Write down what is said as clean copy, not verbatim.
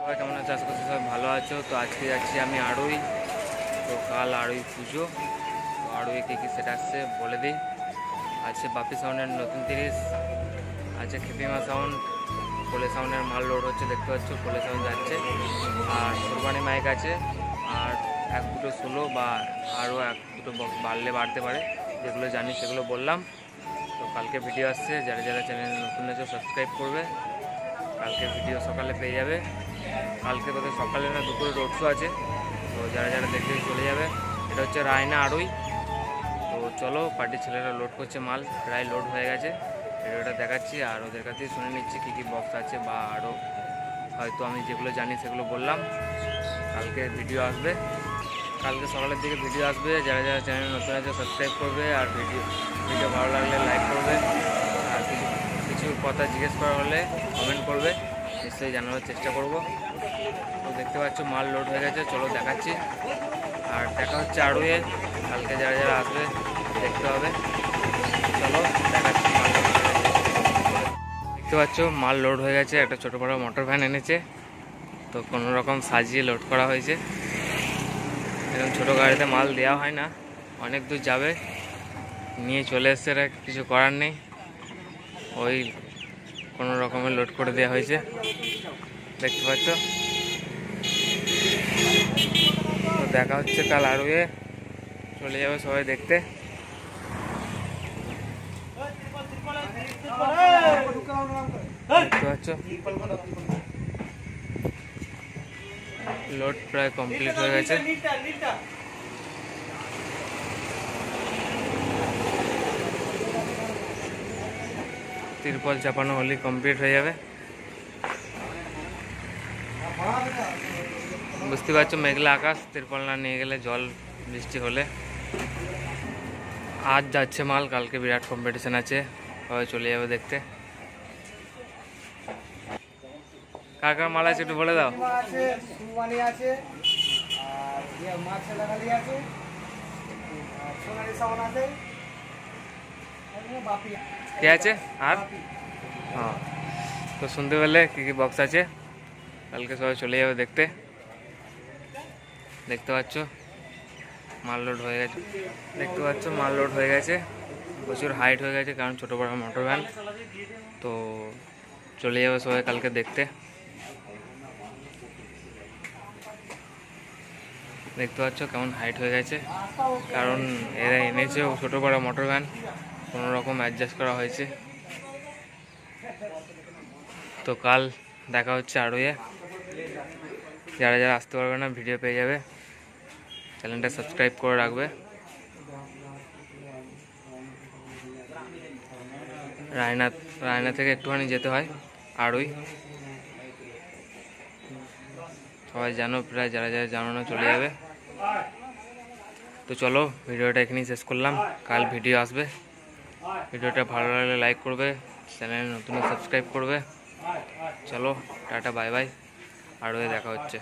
সবাই কেমন আছো? আশা করছি সবাই ভালো আছো। তো আজকে যাচ্ছি আমি আড়ুই। তো কাল আড়ুই পুজো। তো আড়ুই কী কী সেট আসছে বলে দিই। আছে বাপি সাউন্ডের নতুন 30, আছে খেপিমা সাউন্ড, কোলে সাউন্ডের মাল লোড হচ্ছে, দেখতে পাচ্ছ কোলে সাউন্ড যাচ্ছে। আর কোরবানি মাইক আছে, আর এক দুটো সোলো বা আরও এক দুটো বক্স বাড়লে বাড়তে পারে, যেগুলো জানি সেগুলো বললাম। তো কালকে ভিডিও আসছে, যারা যারা চ্যানেলে নতুন আছে সাবস্ক্রাইব করবে। কালকে ভিডিও সকালে পেয়ে যাবে। কালকে তোদের সকালে না দুপুরে রোড শো আছে, তো যারা যারা দেখতে চলে যাবে। এটা হচ্ছে রায়না আড়ুই। তো চলো, পার্টির ছেলেরা লোড করছে মাল, প্রায় লোড হয়ে গেছে। ভিডিওটা দেখাচ্ছি আর ওদের কাছেই শুনে নিচ্ছি কী কী বক্স আছে, বা আরও হয়তো আমি যেগুলো জানি সেগুলো বললাম। কালকে ভিডিও আসবে, কালকে সকালের দিকে ভিডিও আসবে। যারা যারা চ্যানেল নতুন আছে সাবস্ক্রাইব করবে, আর ভিডিও ভালো লাগলে লাইক করবে। আর কিছু কথা জিজ্ঞেস করা হলে কমেন্ট করবে, নিশ্চয়ই জানানোর চেষ্টা করব। তো দেখতে পাচ্ছ মাল লোড হয়ে গেছে, চলো দেখাচ্ছি। আর দেখা হচ্ছে আড়ুয়ে, কালকে যারা যারা আসবে দেখতে হবে। চলো দেখাচ্ছি। দেখতে পাচ্ছ মাল লোড হয়ে গেছে, একটা ছোটো বড়ো মোটর ভ্যান এনেছে। তো কোনো রকম সাজিয়ে লোড করা হয়েছে। এরকম ছোটো গাড়িতে মাল দেওয়া হয় না, অনেক দূর যাবে, নিয়ে চলে এসছে। এরা কিছু করার নেই, ওই কোনো রকমের লোড করে দেওয়া হয়েছে, দেখতে পাচ্ছ। তো দেখা হচ্ছে কাল আড়ুয়ে, চলে যাবে সবাই দেখতে। দেখতে পাচ্ছ লোড প্রায় কমপ্লিট হয়ে গেছে। তিরপল চাপানো হলেই কমপ্লিট হয়ে যাবে। বুঝতে পারছো মেঘলা আকাশ, তিরপল না নিয়ে গেলে জল বৃষ্টি হলে। আজ যাচ্ছে মাল, কালকে বিরাট কম্পিটিশন আছে, সবাই চলে যাবে দেখতে। কার কার মাল আছে একটু বলে দাও। কে আছে আর? হ্যাঁ, তো শুনতে পেলে কী কী বক্স আছে, কালকে সবাই চলে যাবে দেখতে। দেখতে পাচ্ছ মাল লোড হয়ে গেছে, দেখতে পাচ্ছ মাল লোড হয়ে গেছে, প্রচুর হাইট হয়ে গেছে, কারণ ছোটো বড়ো মোটর ভ্যান। তো চলে যাবে সবাই কালকে দেখতে। দেখতে পাচ্ছ কেমন হাইট হয়ে গেছে, কারণ এরা এনেছে ছোটো বড়ো মোটর ভ্যান, কোনো রকম অ্যাডজাস্ট করা হয়েছে। তো কাল দেখা হচ্ছে আড়ুয়ে। যারা যারা আসতে পারবে না ভিডিও পেয়ে যাবে, চ্যানেলটা সাবস্ক্রাইব করে রাখবে। রায়না থেকে একটুখানি যেতে হয় আড়ুই, সবাই জানো প্রায়, যারা যারা জানো না চলে যাবে। তো চলো, ভিডিওটা এখানেই শেষ করলাম, কাল ভিডিও আসবে। ভিডিওটা ভালো লাগলে লাইক করবে, চ্যানেল নতুন সাবস্ক্রাইব করবে। চলো টাটা বাই বাই, আড়ুয়ে দেখা হচ্ছে।